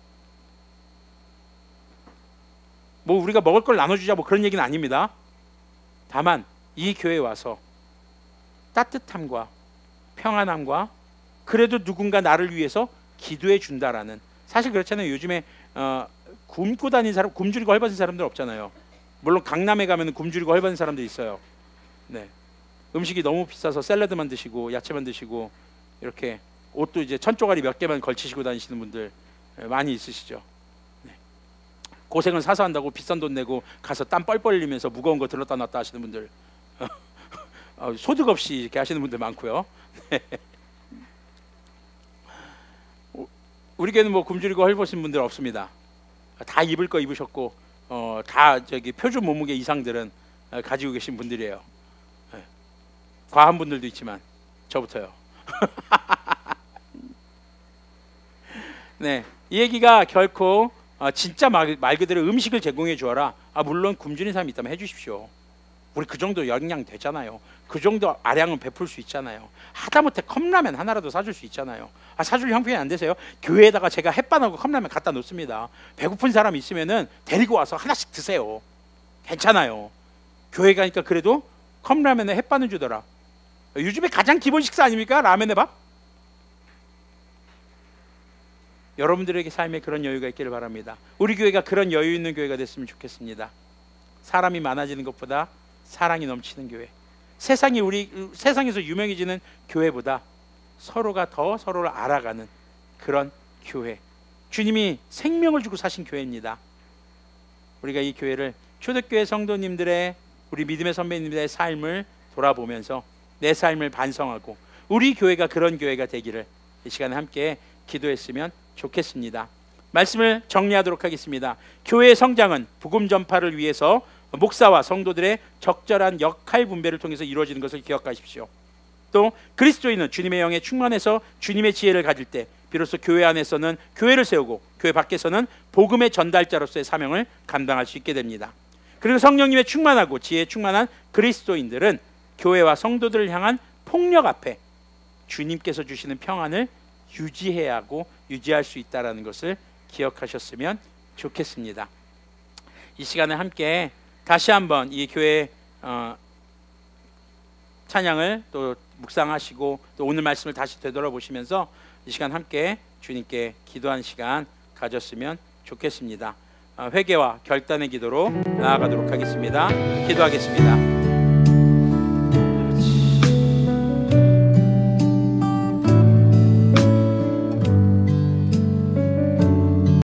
뭐 우리가 먹을 걸 나눠주자 뭐 그런 얘기는 아닙니다. 다만 이 교회에 와서 따뜻함과 평안함과 그래도 누군가 나를 위해서 기도해 준다라는, 사실 그렇잖아요. 요즘에 굶고 다니는 사람, 굶주리고 헐벗은 사람들 없잖아요. 물론 강남에 가면 굶주리고 헐벗은 사람들 있어요. 네. 음식이 너무 비싸서 샐러드만 드시고 야채만 드시고 이렇게 옷도 이제 천조가리 몇 개만 걸치시고 다니시는 분들 많이 있으시죠. 네. 고생을 사서 한다고 비싼 돈 내고 가서 땀 뻘뻘 흘리면서 무거운 거 들었다 놨다 하시는 분들 소득 없이 이렇게 하시는 분들 많고요. 네. 우리 교회는 뭐 굶주리고 헐벗은 분들 없습니다. 다 입을 거 입으셨고 다 저기 표준 몸무게 이상들은 가지고 계신 분들이에요. 네. 과한 분들도 있지만 저부터요. 네, 이 얘기가 결코 진짜 말 그대로 음식을 제공해 주어라. 물론 굶주린 사람이 있다면 해주십시오. 우리 그 정도 영양 되잖아요. 그 정도 아량은 베풀 수 있잖아요. 하다못해 컵라면 하나라도 사줄 수 있잖아요. 사줄 형편이 안 되세요? 교회에다가 제가 햇반하고 컵라면 갖다 놓습니다. 배고픈 사람 있으면은 데리고 와서 하나씩 드세요. 괜찮아요. 교회 가니까 그래도 컵라면에 햇반을 주더라. 요즘에 가장 기본 식사 아닙니까? 라면에 밥? 여러분들에게 삶에 그런 여유가 있기를 바랍니다. 우리 교회가 그런 여유 있는 교회가 됐으면 좋겠습니다. 사람이 많아지는 것보다 사랑이 넘치는 교회, 세상에서 유명해지는 교회보다 서로가 더 서로를 알아가는 그런 교회, 주님이 생명을 주고 사신 교회입니다. 우리가 이 교회를, 초대교회 성도님들의, 우리 믿음의 선배님들의 삶을 돌아보면서 내 삶을 반성하고 우리 교회가 그런 교회가 되기를 이 시간에 함께 기도했으면 좋겠습니다. 말씀을 정리하도록 하겠습니다. 교회의 성장은 복음 전파를 위해서 목사와 성도들의 적절한 역할 분배를 통해서 이루어지는 것을 기억하십시오. 또 그리스도인은 주님의 영에 충만해서 주님의 지혜를 가질 때 비로소 교회 안에서는 교회를 세우고 교회 밖에서는 복음의 전달자로서의 사명을 감당할 수 있게 됩니다. 그리고 성령님의 충만하고 지혜에 충만한 그리스도인들은 교회와 성도들을 향한 폭력 앞에 주님께서 주시는 평안을 유지해야 하고 유지할 수 있다는 것을 기억하셨으면 좋겠습니다. 이 시간에 함께 다시 한번 이 교회 찬양을 또 묵상하시고 또 오늘 말씀을 다시 되돌아보시면서 이 시간 함께 주님께 기도한 시간 가졌으면 좋겠습니다. 회개와 결단의 기도로 나아가도록 하겠습니다. 기도하겠습니다.